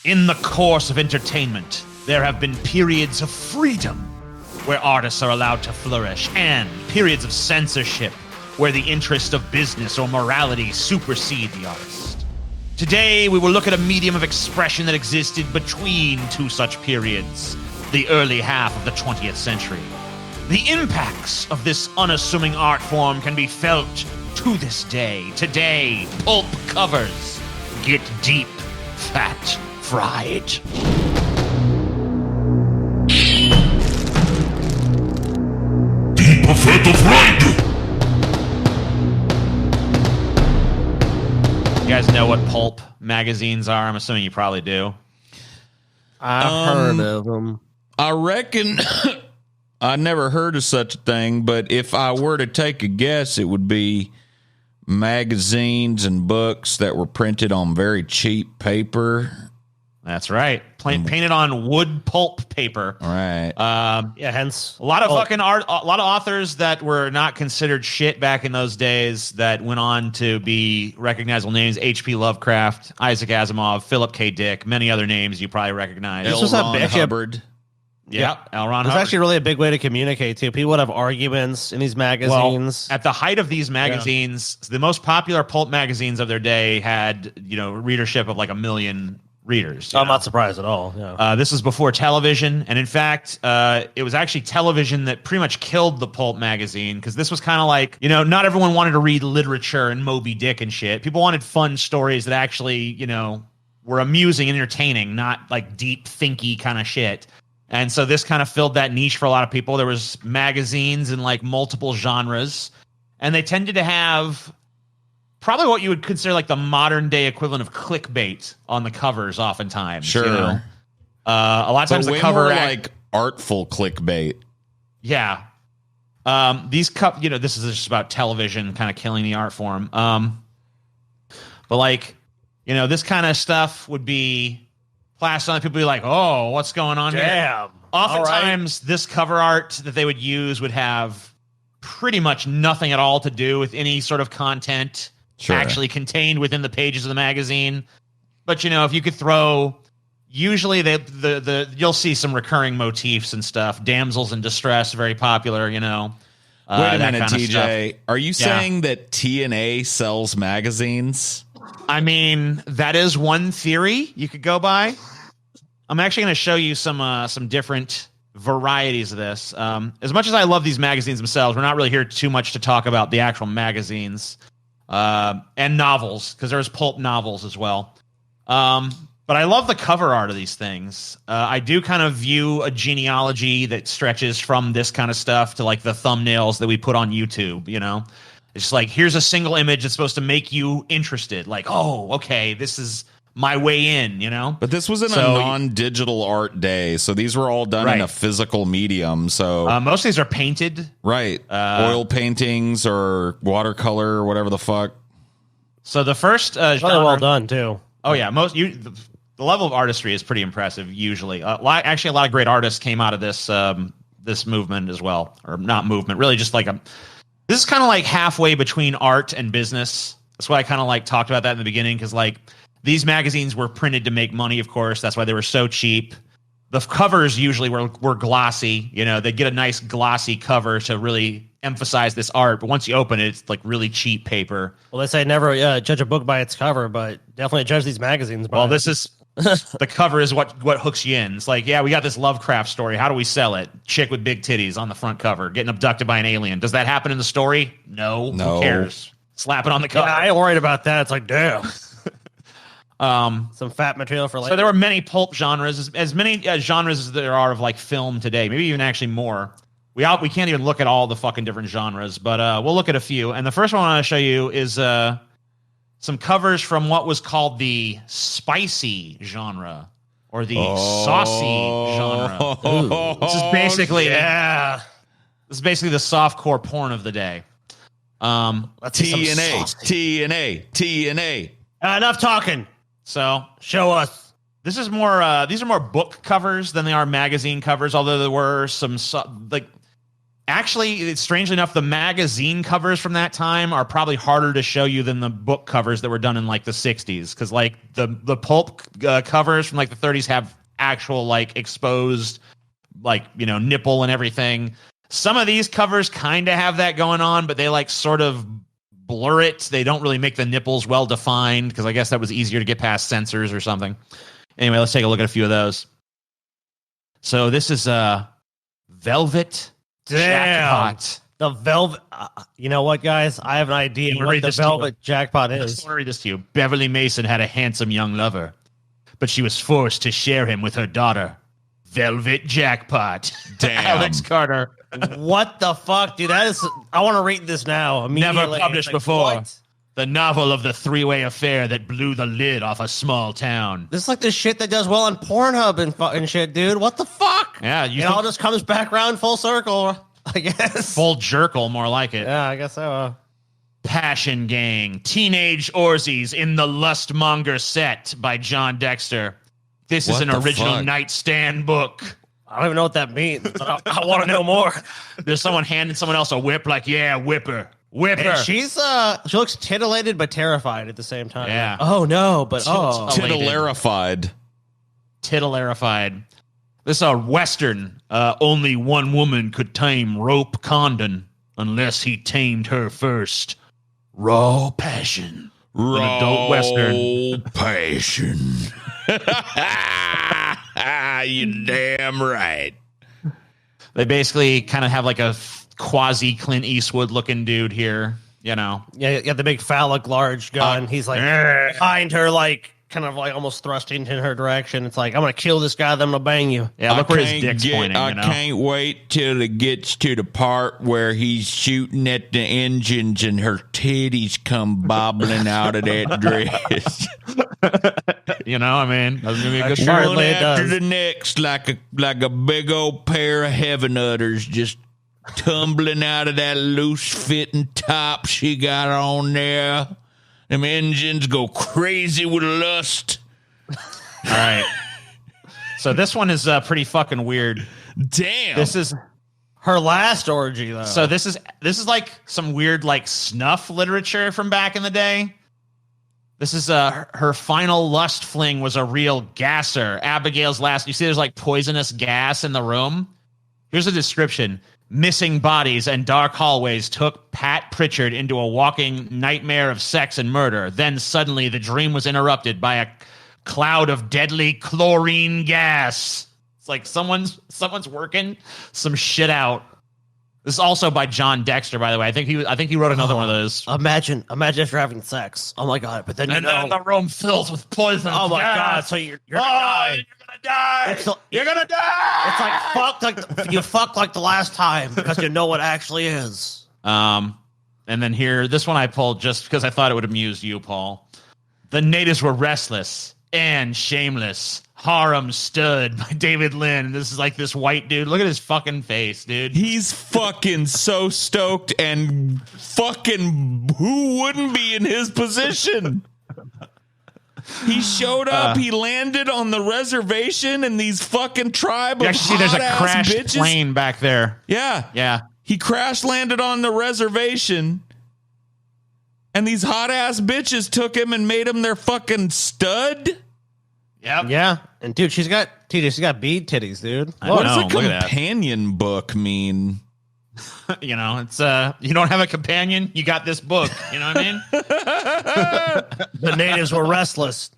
In the course of entertainment, there have been periods of freedom where artists are allowed to flourish, and periods of censorship where the interest of business or morality supersede the artist. Today, we will look at a medium of expression that existed between two such periods, the early half of the 20th century. The impacts of this unassuming art form can be felt to this day. Today, pulp covers get deep, fat, fried. Deep, fat, fried! You guys know what pulp magazines are? I'm assuming you probably do. I've heard of them. I reckon I never heard of such a thing, but if I were to take a guess, it would be magazines and books that were printed on very cheap paper. That's right. Painted on wood pulp paper. All right. Hence a lot of fucking art. A lot of authors that were not considered shit back in those days that went on to be recognizable names: H.P. Lovecraft, Isaac Asimov, Philip K. Dick, many other names you probably recognize. This was L. Ron actually Hubbard. Yep, L. Ron It was Hubbard. actually really a big way to communicate too. People would have arguments in these magazines. Well, at the height of these magazines, the most popular pulp magazines of their day had, readership of like 1 million readers. I'm not surprised at all. Yeah. This was before television, and in fact, it was actually television that pretty much killed the pulp magazine, because this was kind of like, not everyone wanted to read literature and Moby Dick and shit. People wanted fun stories that actually, were amusing and entertaining, not like deep, thinky kind of shit. And so this kind of filled that niche for a lot of people. There was magazines in like multiple genres, and they tended to have probably what you would consider like the modern day equivalent of clickbait on the covers oftentimes. Sure. A lot of times But the cover... more like artful clickbait. Yeah. These this is just about television kind of killing the art form. But like, this kind of stuff would be plastered on. People be like, oh, what's going on here? Damn. Oftentimes, this cover art that they would use would have pretty much nothing at all to do with any sort of content actually contained within the pages of the magazine. But, if you could throw... Usually, you'll see some recurring motifs and stuff. Damsels in distress, very popular, Wait a minute, TJ. Are you saying that TNA sells magazines? I mean, that is one theory you could go by. I'm actually going to show you some different varieties of this. As much as I love these magazines themselves, we're not really here too much to talk about the actual magazines and novels, because there's pulp novels as well. But I love the cover art of these things. I do kind of view a genealogy that stretches from this kind of stuff to like the thumbnails that we put on YouTube, It's like, here's a single image that's supposed to make you interested. Like, oh, okay, this is my way in, But this was in a non-digital art day, so these were all done in a physical medium. So most of these are painted. Right. Oil paintings or watercolor or whatever the fuck. So the first Really well done, too. Oh, yeah. The level of artistry is pretty impressive, usually. Actually, a lot of great artists came out of this this movement as well. Or not movement, really just like this is kind of like halfway between art and business. That's why I kind of like talked about that in the beginning, because like these magazines were printed to make money, of course. That's why they were so cheap. The covers usually were glossy. They'd get a nice glossy cover to really emphasize this art. But once you open it, it's like really cheap paper. Well, they say never judge a book by its cover, but definitely judge these magazines by this is... the cover is what hooks you in. It's like, yeah, we got this Lovecraft story. How do we sell it? Chick with big titties on the front cover, getting abducted by an alien. Does that happen in the story? No. Who cares? Slap it on the cover. Yeah, I ain't worried about that. It's like, damn. Some fat material for later. So there were many pulp genres, as many genres as there are of like film today. Maybe even actually more. We can't even look at all the fucking different genres, but we'll look at a few. And the first one I want to show you is some covers from what was called the spicy genre, or the saucy genre. This is basically this is basically the softcore porn of the day. TNA. Enough talking. So show us. This is more. These are more book covers than they are magazine covers. Although there were some Actually, strangely enough, the magazine covers from that time are probably harder to show you than the book covers that were done in like the 60s. Because like the pulp covers from like the 30s have actual like exposed like, you know, nipple and everything. Some of these covers kind of have that going on, but they like sort of blur it. They don't really make the nipples well defined because I guess that was easier to get past censors or something. Anyway, let's take a look at a few of those. So this is Velvet Jackpot. The velvet. You know what, guys? I have an idea what the velvet jackpot is. I just want to read this to you. Beverly Mason had a handsome young lover, but she was forced to share him with her daughter. Velvet Jackpot. Damn. Alex Carter. What the fuck, dude? That is. I want to read this now. Never published like, before. What? The novel of the three-way affair that blew the lid off a small town. This is like the shit that does well on Pornhub and fucking shit, dude. What the fuck? Yeah, it all just comes back around full circle, I guess. Full jerkle, more like it. Yeah, I guess so. Passion Gang, Teenage Orsies in the Lustmonger Set by John Dexter. This is What an the original fuck? nightstand book. I don't even know what that means. But I want to know more. There's someone handing someone else a whip, like, yeah, whip her. Whip her. And she looks titillated but terrified at the same time. Yeah. Oh no, but Titillarified. Titillarified. This is a Western. Only one woman could tame Rope Condon unless he tamed her first. Raw Passion. An adult Western. Passion. You damn right. They basically kind of have like a quasi Clint Eastwood looking dude here, you know. Yeah, the big phallic large gun. He's like behind her, like kind of like almost thrusting in her direction. It's like, I'm gonna kill this guy, then I'm gonna bang you. Yeah, look where his dick's pointing. I can't wait till it gets to the part where he's shooting at the engines and her titties come bobbling out of that dress. You know, I mean, that's gonna be a good Sure. part. One it after does. the next, like a big old pair of heaven udders just tumbling out of that loose fitting top she got on there. Them engines go crazy with lust. All right. So this one is pretty fucking weird. Damn. This is Her last orgy, though. so this is like some weird like snuff literature from back in the day. This is her final lust fling was a real gasser. Abigail's last. You see, there's like poisonous gas in the room. Here's a description. Missing bodies and dark hallways took Pat Pritchard into a walking nightmare of sex and murder. Then suddenly the dream was interrupted by a cloud of deadly chlorine gas. It's like someone's working some shit out. This is also by John Dexter, by the way. I think he wrote another one of those. Imagine after having sex. Oh my god! But then And then the room fills with poison. oh my god! So you're gonna die. You're gonna die. You're gonna die. It's like you fucked like the last time because you know what actually is. And then here, this one I pulled just because I thought it would amuse you, Paul. The natives were restless and shameless. Harem Stood by David Lynn. This is like this white dude. Look at his fucking face, dude. He's fucking so stoked, and fucking who wouldn't be in his position? He showed up, he landed on the reservation, and these fucking tribe You of actually see there's a hot-ass crashed bitches. plane back there. Yeah. Yeah. He crash landed on the reservation, and these hot-ass bitches took him and made him their fucking stud? Yep. Yeah, and dude, she's got bead titties, dude. I What know, does a look at that. companion book mean? You know, it's you don't have a companion, you got this book. You know what I mean? The natives were restless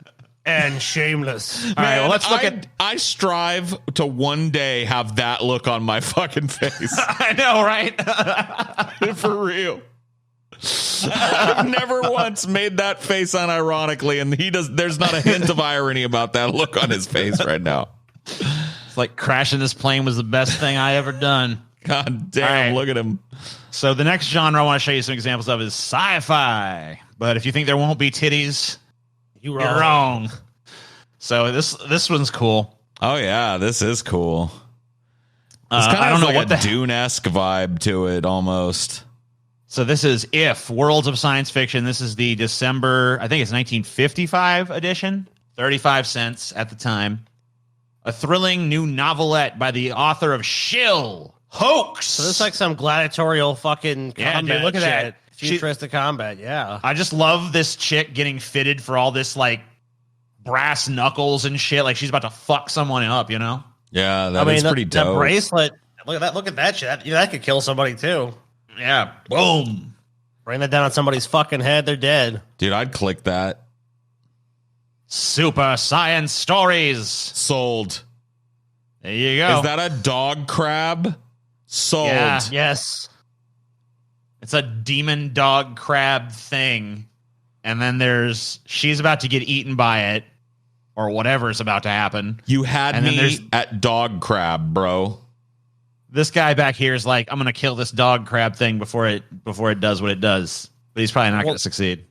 and shameless. All right, well, let's look at. I strive to one day have that look on my fucking face. I know, right? For real. I've never once made that face unironically, and there's not a hint of irony about that look on his face right now. It's like crashing this plane was the best thing I ever done. God damn, All right. look at him. So the next genre I want to show you some examples of is sci-fi. But if you think there won't be titties, you're wrong. So this one's cool. Oh yeah, this is cool. It's kind of I don't know like what a the Dune-esque vibe to it almost. So this is If, Worlds of Science Fiction. This is the December, I think it's 1955 edition. 35 cents at the time. A thrilling new novelette by the author of Shill, hoax. So this is like some gladiatorial fucking combat. Dude, look at that. Futuristic combat. Yeah. I just love this chick getting fitted for all this like brass knuckles and shit. Like she's about to fuck someone up, you know? Yeah, that is pretty dope. That bracelet. Look at that. Look at that shit. That could kill somebody too. Yeah. Boom. Bring that down on somebody's fucking head. They're dead. Dude, I'd click that. Super science stories. Sold. There you go. Is that a dog crab? Sold. Yeah. Yes. It's a demon dog crab thing. And then she's about to get eaten by it or whatever is about to happen. You had and me at dog crab, bro. This guy back here is like, I'm going to kill this dog crab thing before it does what it does. But he's probably not going to succeed.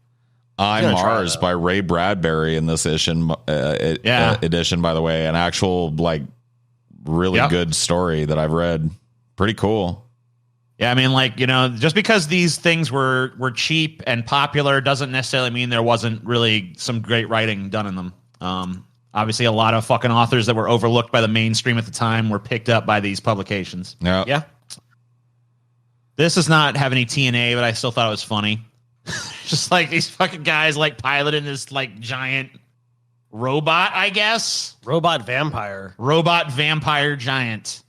I'm Mars by Ray Bradbury in this edition, by the way. An actual, like, really good story that I've read. Pretty cool. Yeah, I mean, like, you know, just because these things were cheap and popular doesn't necessarily mean there wasn't really some great writing done in them. Obviously, a lot of fucking authors that were overlooked by the mainstream at the time were picked up by these publications. Yeah. This does not have any TNA, but I still thought it was funny. Just like these fucking guys like piloting this like giant robot, I guess. Robot vampire Giant.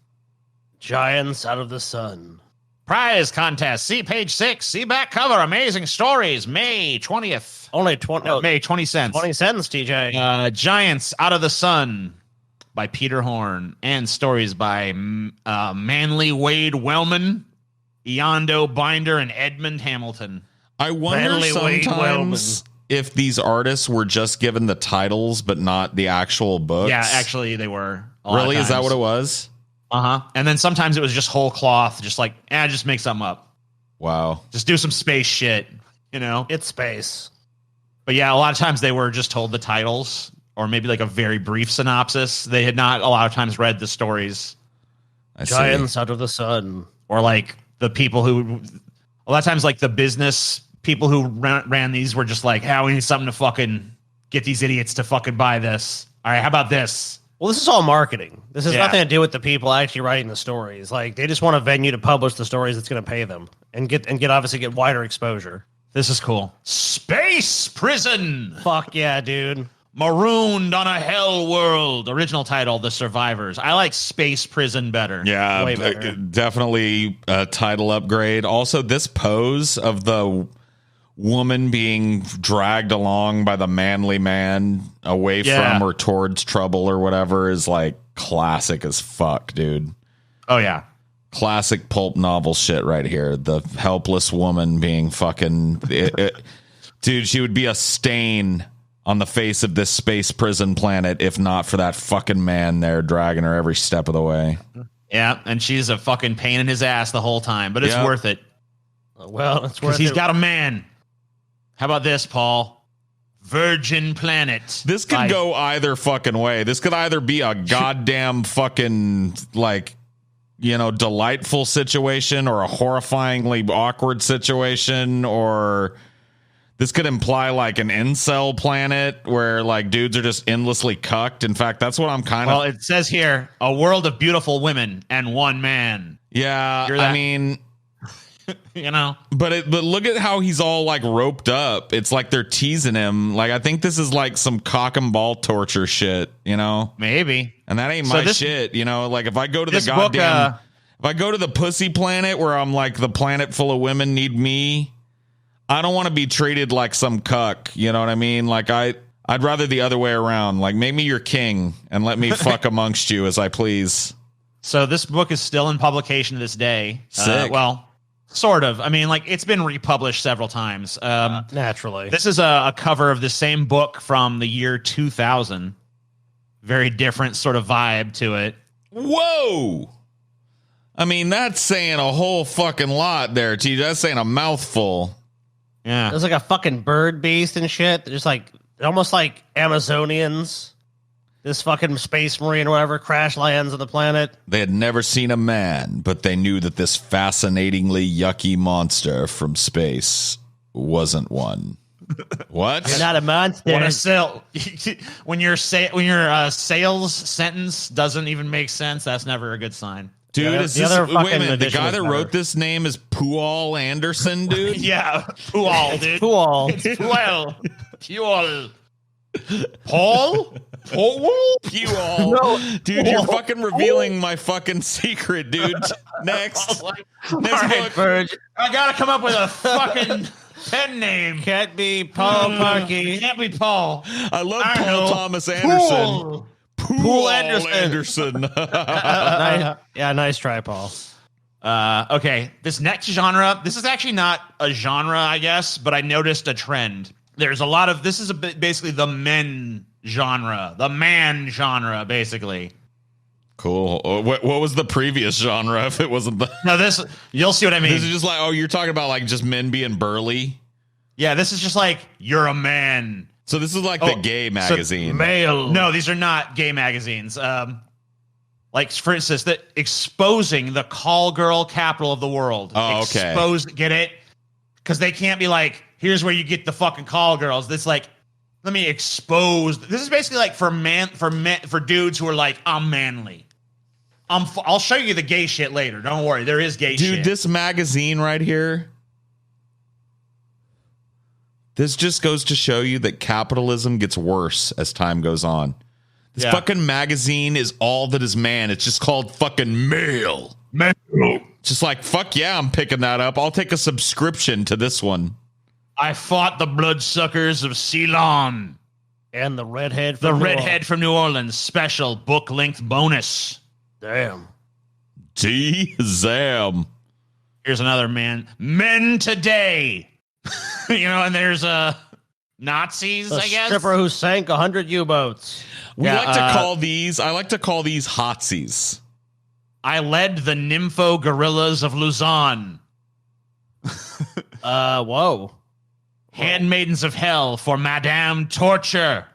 Giants out of the sun. Prize contest. See page 6. See back cover. Amazing stories. May 20th. Only 20. May 20 cents. 20 cents, TJ. Giants Out of the Sun by Peter Horn. And stories by Manly Wade Wellman, Eondo Binder, and Edmund Hamilton. I wonder sometimes if these artists were just given the titles but not the actual books. Yeah, actually they were. Really? Is that what it was? Uh-huh. And then sometimes it was just whole cloth, just like, just make something up. Wow. Just do some space shit, you know? It's space. But yeah, a lot of times they were just told the titles or maybe like a very brief synopsis. They had not a lot of times read the stories. Giants Out of the Sun. Or like the people who, a lot of times like the business people who ran these were just like, we need something to fucking get these idiots to fucking buy this. All right, how about this? Well, this is all marketing. This has nothing to do with the people actually writing the stories. Like they just want a venue to publish the stories that's going to pay them and get wider exposure. This is cool. Space Prison. Fuck yeah, dude. Marooned on a Hell World. Original title, The Survivors. I like Space Prison better. Yeah, way better. Definitely a title upgrade. Also, this pose of the woman being dragged along by the manly man away from or towards trouble or whatever is like classic as fuck, dude. Oh yeah. Classic pulp novel shit right here. The helpless woman being fucking dude, she would be a stain on the face of this space prison planet if not for that fucking man there dragging her every step of the way. Yeah, and she's a fucking pain in his ass the whole time, but it's worth it. Well, it's worth it. He's got a man. How about this, Paul? Virgin Planet. This could go either fucking way. This could either be a goddamn fucking, like, you know, delightful situation or a horrifyingly awkward situation, or this could imply like an incel planet where like dudes are just endlessly cucked. In fact, that's what I'm kind of. Well, it says here, a world of beautiful women and one man. Yeah, I mean, you know, but look at how he's all like roped up. It's like they're teasing him. Like I think this is like some cock and ball torture shit, you know? Maybe. And that ain't my shit, you know? Like if I go to the goddamn if I go to the pussy planet where I'm like the planet full of women need me, I don't want to be treated like some cuck, you know what I mean? Like I'd rather the other way around. Like make me your king and let me fuck amongst you as I please. So this book is still in publication to this day. Sick. Well, sort of. I mean, like, it's been republished several times. Naturally. This is a cover of the same book from the year 2000. Very different sort of vibe to it. Whoa! I mean, that's saying a whole fucking lot there, T. That's saying a mouthful. Yeah. There's like a fucking bird beast and shit. They're just like, almost like Amazonians. This fucking space marine or whatever crash lands on the planet. They had never seen a man, but they knew that this fascinatingly yucky monster from space wasn't one. What? You're not a monster. What a sale. when your sales sentence doesn't even make sense, that's never a good sign. Dude, Yeah, is the this, other wait a fucking minute, the edition guy is that better. wrote this name is Pual Anderson, dude? Yeah, Pual, dude. Cool. Pual. Pual. Paul? Paul? Pual. Dude, you're fucking revealing my fucking secret, dude. Next. All Next right, book. Verge. I gotta come up with a fucking pen name. Can't be Paul Parkey. Can't be Paul. I love I Paul know. Thomas Anderson. Pool. Pual Anderson. Anderson. Nice try, Paul. Okay, this next genre, this is actually not a genre, I guess, but I noticed a trend. There's a lot of, this is basically the men genre, the man genre, basically. Cool. What was the previous genre if it wasn't the... No, this, you'll see what I mean. This is just like, oh, you're talking about like just men being burly? Yeah, this is just like, you're a man. So this is like the gay magazine. Male. No, these are not gay magazines. Like, for instance, that exposing the call girl capital of the world. Oh, okay. Get it? Because they can't be like, here's where you get the fucking call girls. This like, let me expose. This is basically like for dudes who are like, I'm manly. I'll show you the gay shit later. Don't worry, there is gay shit. Dude, this magazine right here. This just goes to show you that capitalism gets worse as time goes on. This fucking magazine is all that is man. It's just called fucking male. Male. Just like, fuck yeah, I'm picking that up. I'll take a subscription to this one. I fought the bloodsuckers of Ceylon. And the redhead. The From New redhead from New Orleans. Special book-length bonus. Damn. T-Zam. Here's another man. Men today. And there's Nazis, The I guess. stripper who sank 100 U-boats. We Yeah, like to call these, I like to call these hotsies. I led the nympho gorillas of Luzon. Whoa. Handmaidens of hell for Madame Torture.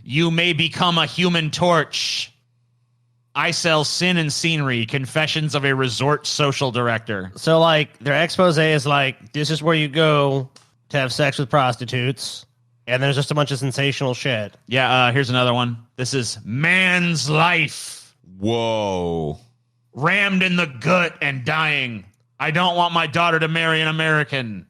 You may become a human torch. I sell sin and scenery. Confessions of a resort social director. So, like, their expose is like, this is where you go to have sex with prostitutes. And there's just a bunch of sensational shit. Yeah, here's another one. This is Man's Life. Whoa. Rammed in the gut and dying. I don't want my daughter to marry an American.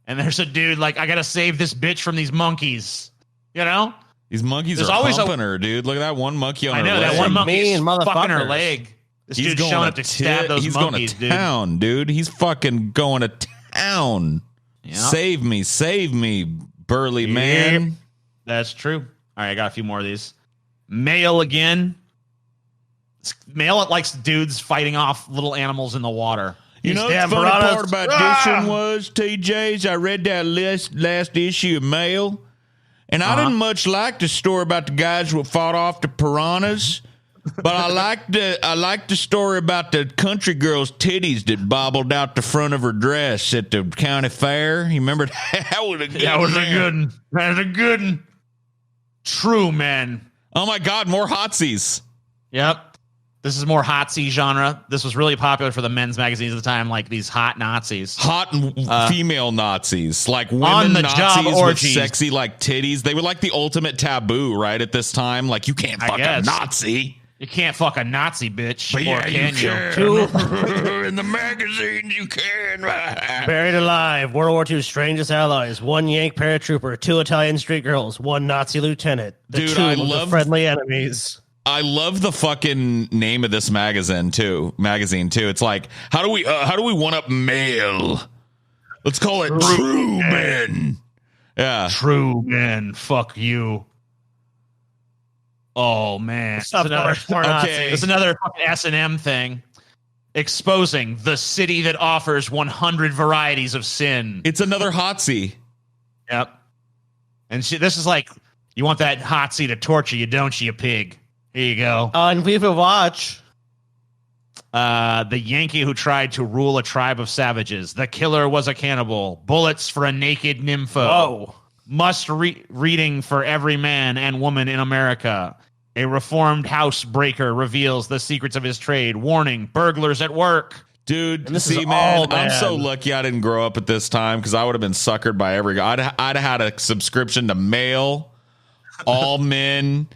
And there's a dude like, I gotta save this bitch from these monkeys. These monkeys There's are always humping her, dude. Look at that one monkey on I her know, leg. that one monkey Mean is fucking her motherfuckers. leg. This He's dude's going showing to up to stab those he's monkeys, going to town, dude. He's fucking going to town. Yep. Save me, burly man. That's true. All right, I got a few more of these. Male again. Male likes dudes fighting off little animals in the water. You know, the funny part about this one was, TJ's, I read that last issue of Mail, and I didn't much like the story about the guys who fought off the piranhas, but I liked the story about the country girl's titties that bobbled out the front of her dress at the county fair. You remember that was a good That was a one. good one. That was a good one. True, man. Oh my God, more hotsies. Yep. This is more hotsy genre. This was really popular for the men's magazines at the time, like these hot Nazis. Hot and female Nazis, like on women the job Nazis with orgies. sexy like titties. They were like the ultimate taboo, right? At this time, like you can't I fuck a guess. Nazi. You can't fuck a Nazi, bitch. But or yeah, can you you? can. In the magazines, you can. Buried alive. World War II's strangest allies. One Yank paratrooper. 2 Italian street girls. 1 Nazi lieutenant. The Dude, tomb I of the love- friendly enemies. I love the fucking name of this magazine too. It's like, how do we one up male? Let's call it True Men. Yeah. True, man. Fuck you. Oh, man. It's another, Okay. it's another fucking S&M thing. Exposing the city that offers 100 varieties of sin. It's another hotsy. Yep. And this is like, you want that hot seat to torture you, don't you, pig? Here you go. And people watch. The Yankee who tried to rule a tribe of savages. The killer was a cannibal. Bullets for a naked nympho. Whoa. Reading for every man and woman in America. A reformed housebreaker reveals the secrets of his trade. Warning, burglars at work. Dude, this see, is man, all I'm so bad. lucky I didn't grow up at this time because I would have been suckered by every guy. I'd have had a subscription to Mail, All Men,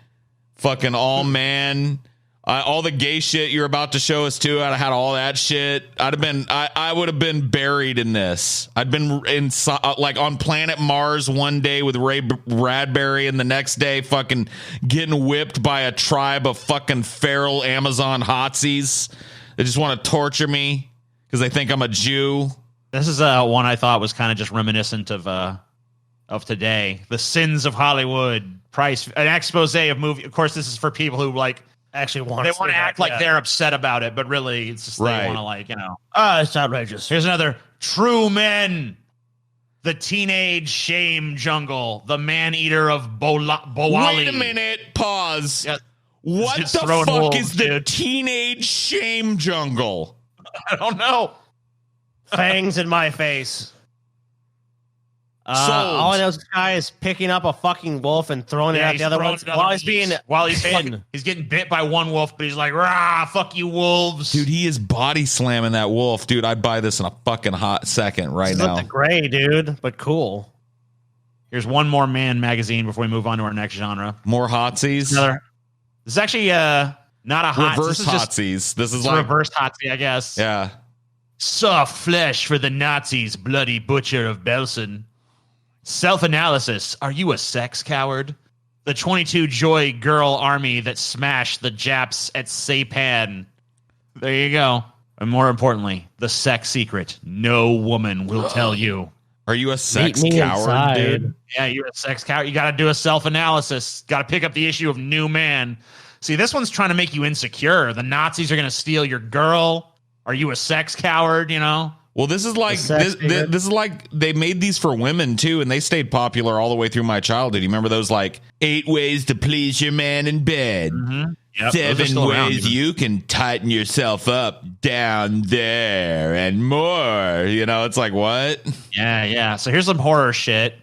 fucking All Man, All the gay shit you're about to show us too. I'd have had all that shit. I would have been buried in this. I'd been in like on planet Mars one day with Ray Bradbury, and the next day fucking getting whipped by a tribe of fucking feral Amazon hotsies. They just want to torture me because they think I'm a Jew. This is one I thought was kind of just reminiscent of today. The Sins of Hollywood. An expose of movie. Of course, this is for people who like actually want to act like they're upset about it, but really it's just they want to like, it's outrageous. Here's another True Men. The Teenage Shame Jungle. The Man-Eater of Bowali. Wait a minute. Pause. Yeah. What the fuck is the Teenage Shame Jungle? I don't know. Fangs in my face. All I know is this guy is picking up a fucking wolf and throwing it at the other one while he's getting bit by one wolf, but he's like, rah, fuck you wolves. Dude, he is body slamming that wolf. Dude, I'd buy this in a fucking hot second right now. It's gray, dude, but cool. Here's one more Man magazine before we move on to our next genre. More hotsies. This is actually not a hot reverse hotsies. This is like reverse hotsy, I guess. Yeah. Soft flesh for the Nazis, bloody butcher of Belsen. Self-analysis. Are you a sex coward? The 22 Joy Girl Army that smashed the Japs at Saipan. There you go. And more importantly, the sex secret. No woman will tell you. Are you a sex coward, dude? Yeah, you're a sex coward. You got to do a self-analysis. Got to pick up the issue of New Man. See, this one's trying to make you insecure. The Nazis are going to steal your girl. Are you a sex coward, Well, this is like this is like they made these for women too, and they stayed popular all the way through my childhood. You remember those like 8 ways to please your man in bed, Yep, 7 ways you can tighten yourself up down there, and more. It's like what? Yeah. So here's some horror shit.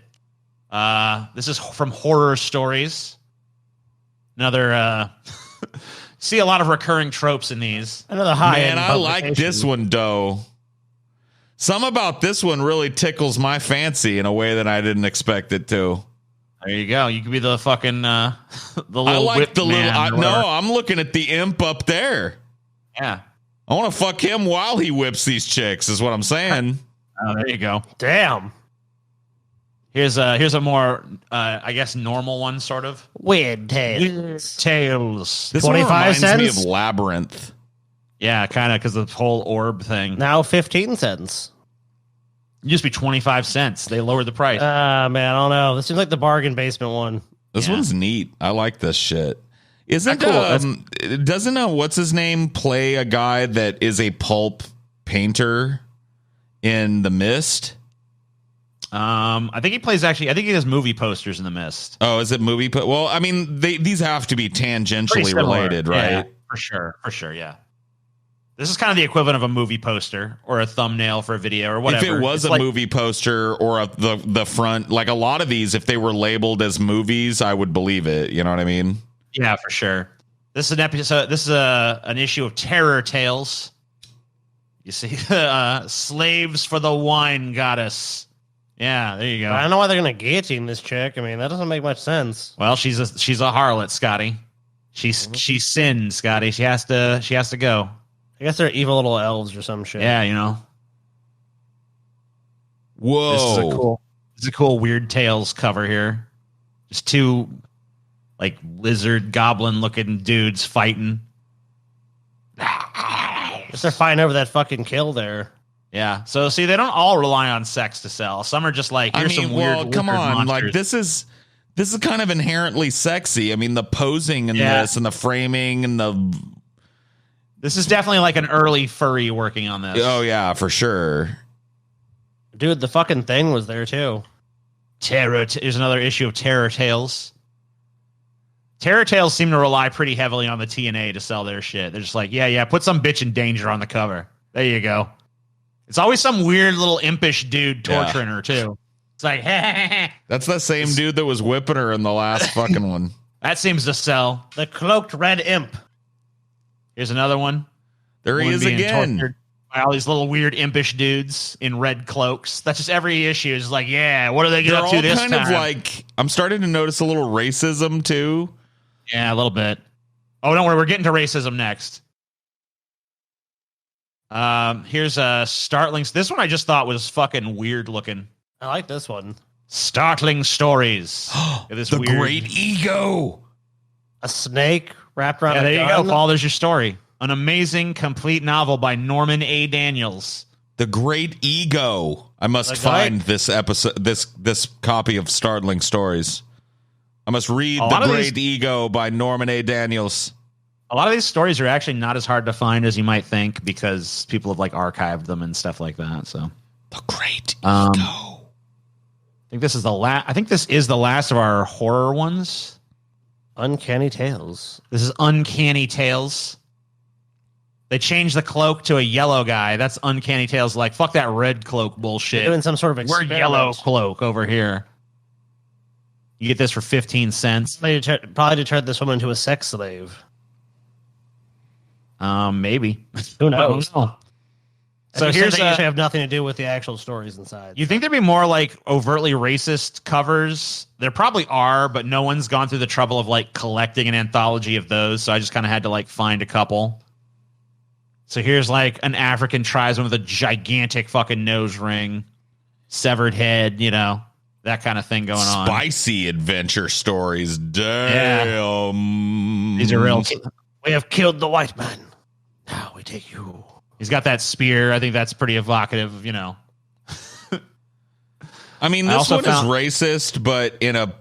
This is from Horror Stories. Another see a lot of recurring tropes in these. Another high. Man, I like this one though. Some about this one really tickles my fancy in a way that I didn't expect it to. There you go. You could be the fucking the little. I like the man little. No, I'm looking at the imp up there. Yeah, I want to fuck him while he whips these chicks. Is what I'm saying. Oh, there you go. Damn. Here's a more I guess normal one, sort of. Weird Tales. This 25 one reminds me cents? of Labyrinth. Yeah, kind of because of the whole orb thing. Now 15 cents. It used to be 25 cents. They lowered the price. Man, I don't know. This seems like the bargain basement one. This one's neat. I like this shit. Isn't cool. Doesn't what's his name play a guy that is a pulp painter in The Mist? I think he plays I think he does movie posters in The Mist. Oh, is it movie? Well, I mean, these have to be tangentially related, right? Yeah, for sure. Yeah. This is kind of the equivalent of a movie poster or a thumbnail for a video or whatever. If it was a movie poster or the front, like a lot of these, if they were labeled as movies, I would believe it. You know what I mean? Yeah, for sure. This is an episode. This is an issue of Terror Tales. You see, slaves for the wine goddess. Yeah, there you go. I don't know why they're gonna guillotine this chick. I mean, that doesn't make much sense. Well, she's a harlot, Scotty. She sinned, Scotty. She has to go. I guess they're evil little elves or some shit. Yeah, Whoa. This is a cool Weird Tales cover here. Just two like lizard goblin looking dudes fighting. Just they're fighting over that fucking kill there. Yeah. So see, they don't all rely on sex to sell. Some are just like, here's some weird. Come on, monsters. like this is kind of inherently sexy. I mean, the posing in this and the framing and the. This is definitely like an early furry working on this. Oh yeah, for sure. Dude, the fucking thing was there too. There's another issue of Terror Tales. Terror Tales seem to rely pretty heavily on the TNA to sell their shit. They're just like, yeah, put some bitch in danger on the cover. There you go. It's always some weird little impish dude torturing her too. It's like, that's the same dude that was whipping her in the last fucking one. That seems to sell. The cloaked red imp. Here's another one. There he is again. By all these little weird impish dudes in red cloaks. That's just every issue. Is like, yeah, what are they going to do this time? Kind of like, I'm starting to notice a little racism too. Yeah, a little bit. Oh, don't worry, we're getting to racism next. Here's a startling. This one I just thought was fucking weird looking. I like this one. Startling stories. This The weird, Great Ego. A snake wrapped around. Yeah, a there you gun. go, Paul. There's your story. An amazing, complete novel by Norman A. Daniels. The Great Ego. I must find this episode, this copy of Startling Stories. I must read The Great Ego by Norman A. Daniels. A lot of these stories are actually not as hard to find as you might think because people have like archived them and stuff like that. So The Great Ego. I think this is the last. I think this is the last of our horror ones. Uncanny Tales. This is Uncanny Tales. They changed the cloak to a yellow guy. That's Uncanny Tales. Like fuck that red cloak bullshit. Doing some sort of We're experiment. yellow cloak over here. You get this for 15 cents. Probably to turn this woman into a sex slave. Maybe. Who knows? I don't know. So So here's here's they usually have nothing to do with the actual stories inside. You think there'd be more like overtly racist covers? There probably are, but no one's gone through the trouble of like collecting an anthology of those. So I just kind of had to like find a couple. So here's like an African tribesman with a gigantic fucking nose ring, severed head, you know, that kind of thing going on. Spicy adventure stories. Damn. These are real. We have killed the white man. Now we take you. He's got that spear. I think that's pretty evocative, you know. I mean, I this also one found- is racist, but in an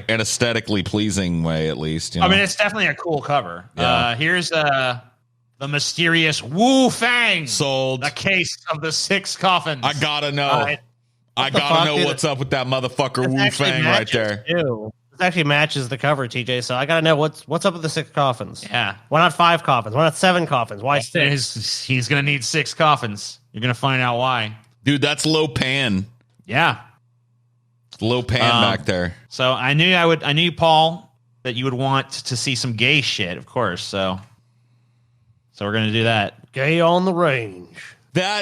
aesthetically pleasing way, at least. You know? I mean, it's definitely a cool cover. Yeah. Here's the mysterious Wu Fang. Sold. The case of the 6 coffins. I gotta know. Right. I the gotta fuck, know dude? what's up with that motherfucker This Wu actually Fang right matches, there. too. This actually matches the cover, TJ. So I gotta know what's up with the 6 coffins. Yeah. Why not 5 coffins? Why not 7 coffins? Why 6? He's going to need 6 coffins. You're going to find out why. Dude, that's low pan. Yeah. Low pan back there. So I knew, Paul, that you would want to see some gay shit, of course. So we're going to do that. Gay on the range.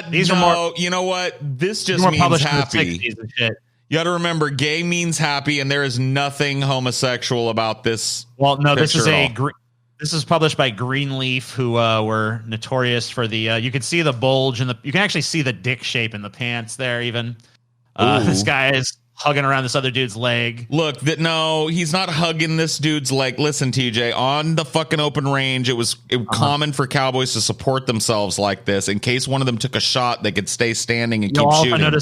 These are more, you know what? This just more means published in the happy. 60s and shit. You got to remember, gay means happy, and there is nothing homosexual about this. Well, no, this is picture at all. this is published by Greenleaf, who were notorious for the. You can see the bulge and you can actually see the dick shape in the pants there. Even this guy is hugging around this other dude's leg. Look, no, he's not hugging this dude's leg. Listen, TJ, on the fucking open range, it was common for cowboys to support themselves like this in case one of them took a shot. They could stay standing and keep shooting.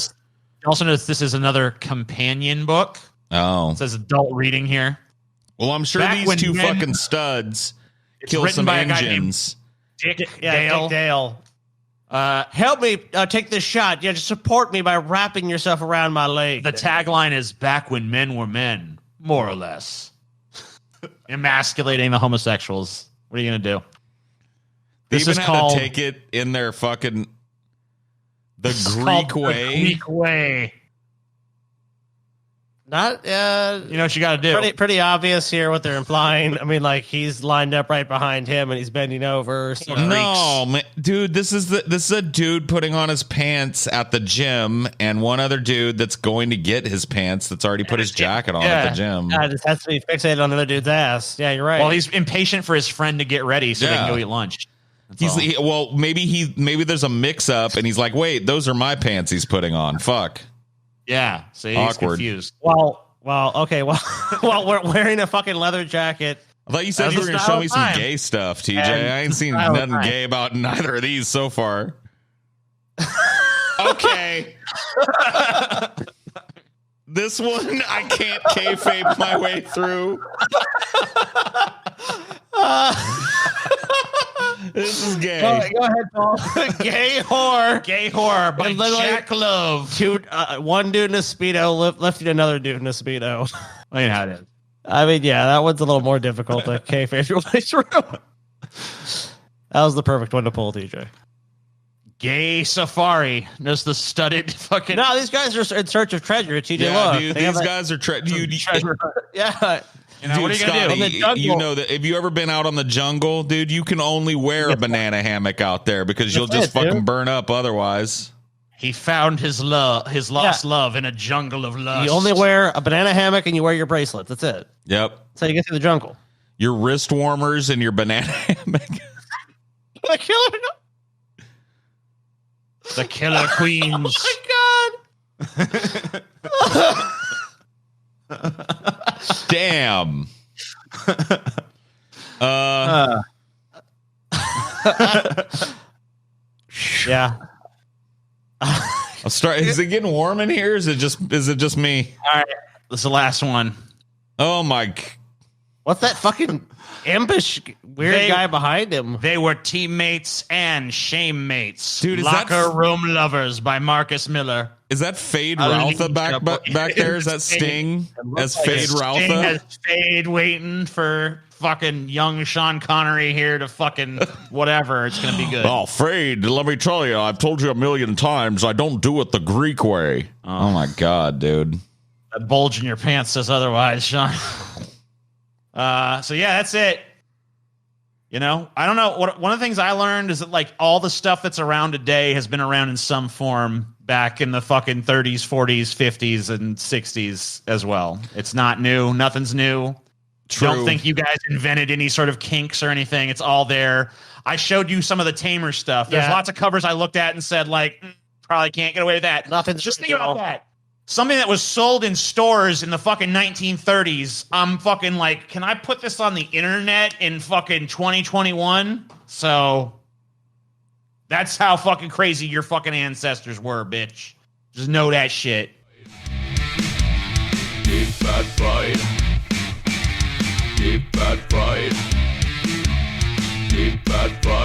Also notice this is another companion book. Oh, It says adult reading here. well, I'm sure Back these when 2 men- fucking studs It's kill written some by a guy named engines. Dick Dick Dale. Dale. Help me take this shot. Yeah, just support me by wrapping yourself around my leg. The tagline is "Back when men were men," more or less, emasculating the homosexuals. What are you gonna do? They This even is had called to take it in their fucking the It's Greek called way. The Greek way. Not You know what you got to do. pretty obvious here what they're implying. I mean, like he's lined up right behind him and he's bending over. So No, man, dude, this is a dude putting on his pants at the gym, and one other dude that's going to get his pants that's already put his jacket on at the gym. This has to be fixated on the other dude's ass. Yeah, you're right. Well, he's impatient for his friend to get ready so they can Yeah. go eat lunch. That's all. Maybe there's a mix up, and he's like, wait, those are my pants he's putting on. Fuck. Yeah, so he's Awkward. confused. Okay. Well, we're wearing a fucking leather jacket. I thought you said That you was were the going to style show me of some time. gay stuff, TJ. And I ain't seen style of nothing time. gay about neither of these so far. Okay. This one I can't kayfabe my way through. This is gay. Go ahead, Paul. Gay whore. Gay horror by And literally- Jack Love. One dude in a Speedo lifting another dude in a Speedo. I mean, how it is. I mean, yeah, that one's a little more difficult to kayfabe your way through. That was the perfect one to pull, TJ. Gay safari. Just the studded fucking. No, these guys are in search of treasure. TJ, Yeah, look. dude, They have these a- guys are treasure. Yeah. You know, Dude, what are you gonna Scotty, do? In the jungle. you know that if you ever been out on the jungle, dude, you can only wear a banana hammock out there because you'll That's just it, fucking dude. burn up otherwise. He found his lost love in a jungle of lust. You only wear a banana hammock and you wear your bracelets. That's it. Yep. That's how you get through the jungle. Your wrist warmers and your banana hammock. The killer. The Killer Queens. Oh my god. Damn. Yeah. I'll start. Is it getting warm in here? Is it just me? All right. This is the last one. Oh my. What's that fucking ambush weird guy behind him? They were teammates and shame mates. Dude, is that Locker Room Lovers by Marcus Miller. Is that Fade Routha back there? Is that Sting as Fade Sting Routha? has Fade waiting for fucking young Sean Connery here to fucking whatever. It's going to be good. Oh, Fade, let me tell you, I've told you a million times, I don't do it the Greek way. Oh my God, dude. That bulge in your pants says otherwise, Sean. So yeah, that's it. You know, I don't know. One of the things I learned is that like all the stuff that's around today has been around in some form back in the fucking 30s, 40s, 50s, and 60s as well. It's not new. Nothing's new. True. Don't think you guys invented any sort of kinks or anything. It's all there. I showed you some of the tamer stuff. There's lots of covers I looked at and said like, probably can't get away with that. Nothing's just think about that. Something that was sold in stores in the fucking 1930s. I'm fucking like, can I put this on the internet in fucking 2021? So that's how fucking crazy your fucking ancestors were, bitch. Just know that shit. Deep fat fried. Deep fat fried. Deep fat fried.